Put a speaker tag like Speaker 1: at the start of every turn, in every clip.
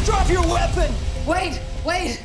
Speaker 1: Drop your weapon!
Speaker 2: Wait!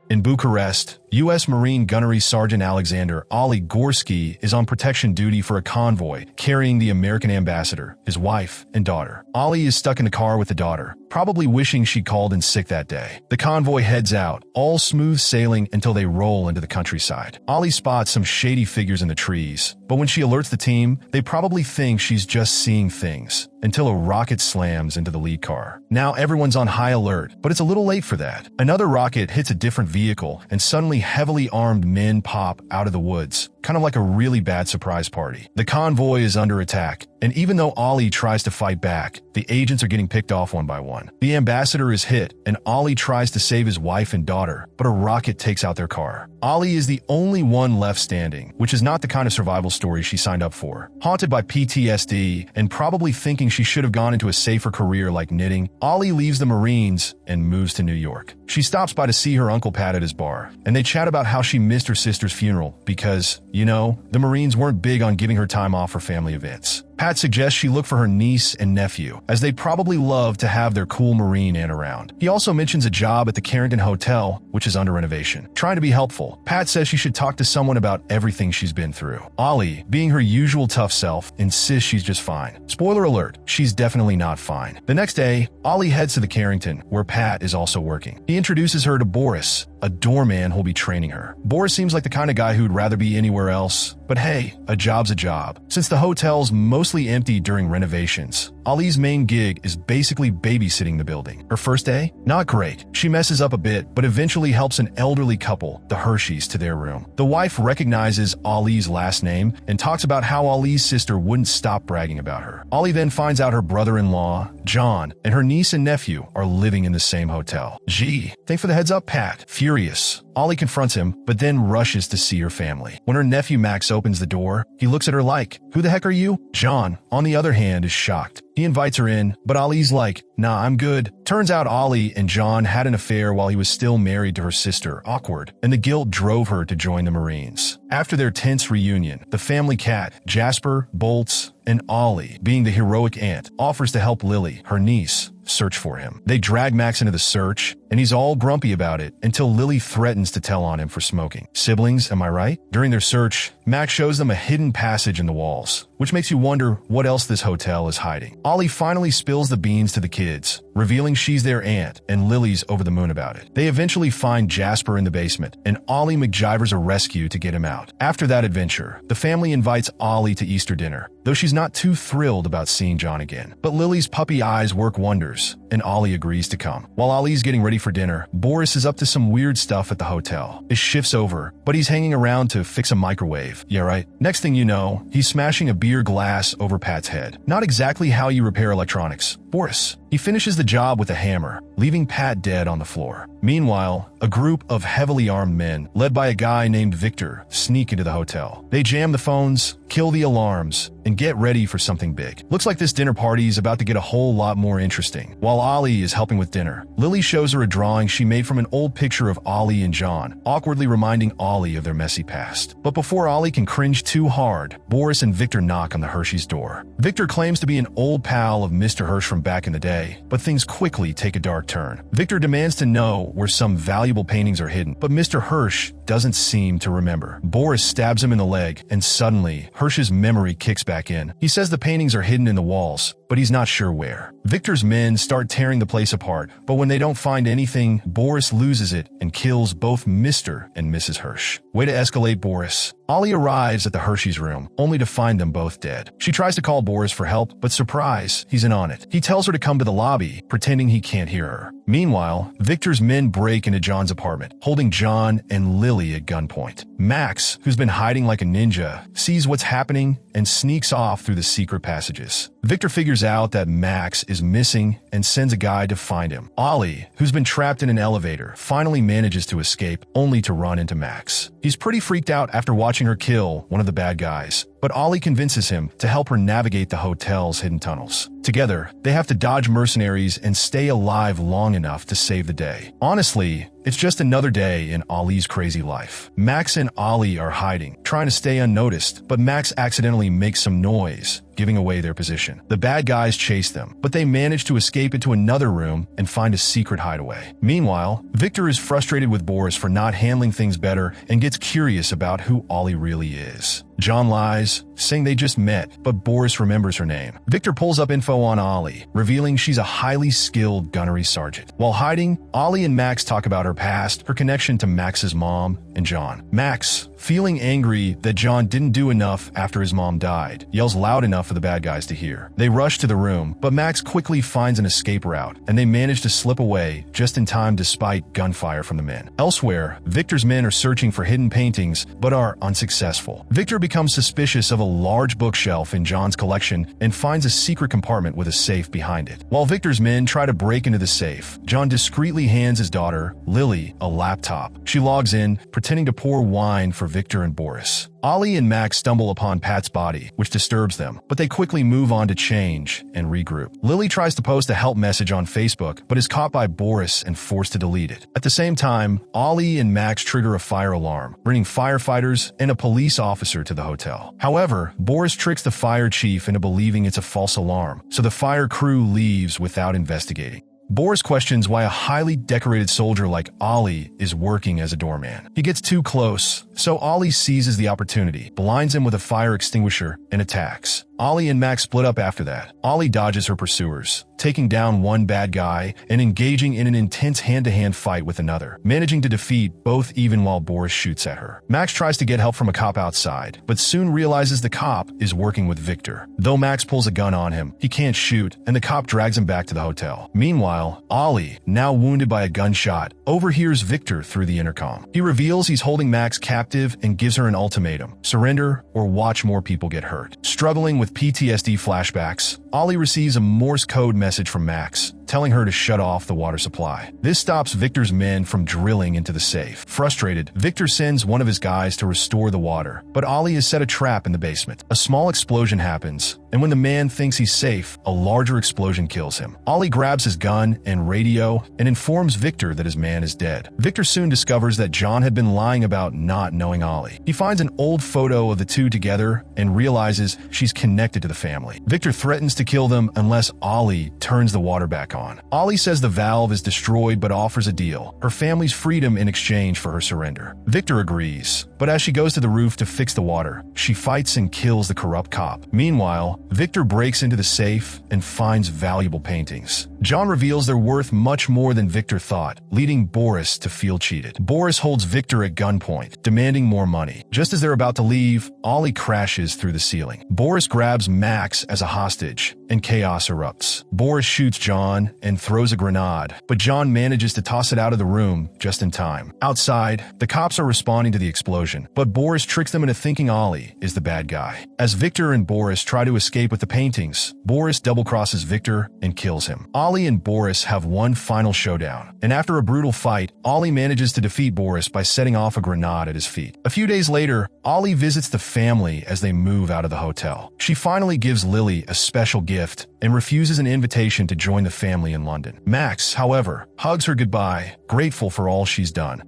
Speaker 3: In Bucharest, U.S. Marine Gunnery Sergeant Alexander Ollie Gorski is on protection duty for a convoy carrying the American ambassador, his wife, and daughter. Ollie is stuck in the car with the daughter, probably wishing she called in sick that day. The convoy heads out, all smooth sailing until they roll into the countryside. Ollie spots some shady figures in the trees, but when she alerts the team, they probably think she's just seeing things, until a rocket slams into the lead car. Now everyone's on high alert, but it's a little late for that. Another rocket hits a different vehicle, and suddenly heavily armed men pop out of the woods, kind of like a really bad surprise party. The convoy is under attack, and even though Ollie tries to fight back, the agents are getting picked off one by one. The ambassador is hit, and Ollie tries to save his wife and daughter, but a rocket takes out their car. Ollie is the only one left standing, which is not the kind of survival story she signed up for. Haunted by PTSD, and probably thinking she should have gone into a safer career like knitting, Ollie leaves the Marines and moves to New York. She stops by to see her Uncle Pat at his bar, and they chat about how she missed her sister's funeral because, you know, the Marines weren't big on giving her time off for family events. Pat suggests she look for her niece and nephew, as they'd probably love to have their cool Marine aunt around. He also mentions a job at the Carrington Hotel, which is under renovation. Trying to be helpful, Pat says she should talk to someone about everything she's been through. Ollie, being her usual tough self, insists she's just fine. Spoiler alert, she's definitely not fine. The next day, Ollie heads to the Carrington, where Pat is also working. He introduces her to Boris, a doorman who'll be training her. Boris seems like the kind of guy who'd rather be anywhere else, but hey, a job's a job. Since the hotel's mostly empty during renovations, Ollie's main gig is basically babysitting the building. Her first day? Not great. She messes up a bit, but eventually helps an elderly couple, the Hersheys, to their room. The wife recognizes Ollie's last name and talks about how Ollie's sister wouldn't stop bragging about her. Ollie then finds out her brother-in-law, John, and her niece and nephew are living in the same hotel. Gee, thanks for the heads up, Pat. Furious, Ollie confronts him, but then rushes to see her family. When her nephew Max opens the door, he looks at her like, "Who the heck are you?" John, on the other hand, is shocked. He invites her in, but Ollie's like, "Nah, I'm good." Turns out Ollie and John had an affair while he was still married to her sister, awkward, and the guilt drove her to join the Marines. After their tense reunion, the family cat, Jasper, Bolts, and Ollie, being the heroic aunt, offers to help Lily, her niece, search for him. They drag Max into the search, and he's all grumpy about it until Lily threatens to tell on him for smoking. Siblings, am I right? During their search, Max shows them a hidden passage in the walls, which makes you wonder what else this hotel is hiding. Ollie finally spills the beans to the kids, revealing she's their aunt, and Lily's over the moon about it. They eventually find Jasper in the basement, and Ollie McGivers a rescue to get him out. After that adventure, the family invites Ollie to Easter dinner, though she's not too thrilled about seeing John again. But Lily's puppy eyes work wonders, and Ollie agrees to come. While Ollie's getting ready for dinner, Boris is up to some weird stuff at the hotel. His shift's over, but he's hanging around to fix a microwave. Yeah, right. Next thing you know, he's smashing a beer glass over Pat's head. Not exactly how you repair electronics. Boris. He finishes the job with a hammer, leaving Pat dead on the floor. Meanwhile, a group of heavily armed men, led by a guy named Victor, sneak into the hotel. They jam the phones, kill the alarms, and get ready for something big. Looks like this dinner party is about to get a whole lot more interesting. While Ollie is helping with dinner, Lily shows her a drawing she made from an old picture of Ollie and John, awkwardly reminding Ollie of their messy past. But before Ollie can cringe too hard, Boris and Victor knock on the Hershey's door. Victor claims to be an old pal of Mr. Hirsch from back in the day, but things quickly take a dark turn. Victor demands to know where some valuable paintings are hidden, but Mr. Hirsch doesn't seem to remember. Boris stabs him in the leg, and suddenly, Hirsch's memory kicks back in. He says the paintings are hidden in the walls, but he's not sure where. Victor's men start tearing the place apart, but when they don't find anything, Boris loses it and kills both Mr. and Mrs. Hirsch. Way to escalate, Boris. Ollie arrives at the Hershey's room, only to find them both dead. She tries to call Boris for help, but surprise, he's in on it. He tells her to come to the lobby, pretending he can't hear her. Meanwhile, Victor's men break into John's apartment, holding John and Lily at gunpoint. Max, who's been hiding like a ninja, sees what's happening and sneaks off through the secret passages. Victor figures out that Max is missing and sends a guy to find him. Ollie, who's been trapped in an elevator, finally manages to escape, only to run into Max. He's pretty freaked out after watching her kill one of the bad guys, but Ollie convinces him to help her navigate the hotel's hidden tunnels. Together, they have to dodge mercenaries and stay alive long enough to save the day. Honestly, It's just another day in Ali's crazy life. Max and Ali are hiding, trying to stay unnoticed, but Max accidentally makes some noise, giving away their position. The bad guys chase them, but they manage to escape into another room and find a secret hideaway. Meanwhile, Victor is frustrated with Boris for not handling things better and gets curious about who Ali really is. John lies, saying they just met, but Boris remembers her name. Victor pulls up info on Ali, revealing she's a highly skilled gunnery sergeant. While hiding, Ali and Max talk about her past, her connection to Max's mom, and John. Max, feeling angry that John didn't do enough after his mom died, yells loud enough for the bad guys to hear. They rush to the room, but Max quickly finds an escape route, and they manage to slip away just in time despite gunfire from the men. Elsewhere, Victor's men are searching for hidden paintings, but are unsuccessful. Victor becomes suspicious of a large bookshelf in John's collection and finds a secret compartment with a safe behind it. While Victor's men try to break into the safe, John discreetly hands his daughter, Lily, a laptop. She logs in, pretending to pour wine for Victor and Boris. Ali and Max stumble upon Pat's body, which disturbs them, but they quickly move on to change and regroup. Lily tries to post a help message on Facebook, but is caught by Boris and forced to delete it. At the same time, Ali and Max trigger a fire alarm, bringing firefighters and a police officer to the hotel. However, Boris tricks the fire chief into believing it's a false alarm, so the fire crew leaves without investigating. Boris questions why a highly decorated soldier like Ali is working as a doorman. He gets too close, so Ali seizes the opportunity, blinds him with a fire extinguisher, and attacks. Ali and Max split up after that. Ali dodges her pursuers, taking down one bad guy and engaging in an intense hand-to-hand fight with another, managing to defeat both even while Boris shoots at her. Max tries to get help from a cop outside, but soon realizes the cop is working with Victor. Though Max pulls a gun on him, he can't shoot, and the cop drags him back to the hotel. Meanwhile, Ali, now wounded by a gunshot, overhears Victor through the intercom. He reveals he's holding Max captive and gives her an ultimatum: surrender or watch more people get hurt. Struggling with PTSD flashbacks, Ali receives a Morse code message from Max, telling her to shut off the water supply. This stops Victor's men from drilling into the safe. Frustrated, Victor sends one of his guys to restore the water, but Ali has set a trap in the basement. A small explosion happens, and when the man thinks he's safe, a larger explosion kills him. Ali grabs his gun and radio and informs Victor that his man is dead. Victor soon discovers that John had been lying about not knowing Ali. He finds an old photo of the two together and realizes she's connected to the family. Victor threatens to kill them unless Ali turns the water back on. Ali says the valve is destroyed but offers a deal: her family's freedom in exchange for her surrender. Victor agrees, but as she goes to the roof to fix the water, she fights and kills the corrupt cop. Meanwhile, Victor breaks into the safe and finds valuable paintings. John reveals they're worth much more than Victor thought, leading Boris to feel cheated. Boris holds Victor at gunpoint, demanding more money. Just as they're about to leave, Ali crashes through the ceiling. Boris grabs Max as a hostage, and chaos erupts. Boris shoots John and throws a grenade, but John manages to toss it out of the room just in time. Outside, the cops are responding to the explosion, but Boris tricks them into thinking Ali is the bad guy. As Victor and Boris try to escape with the paintings, Boris double-crosses Victor and kills him. Ali and Boris have one final showdown, and after a brutal fight, Ali manages to defeat Boris by setting off a grenade at his feet. A few days later, Ali visits the family as they move out of the hotel. She finally gives Lily a special gift and refuses an invitation to join the family in London. Max, however, hugs her goodbye, grateful for all she's done.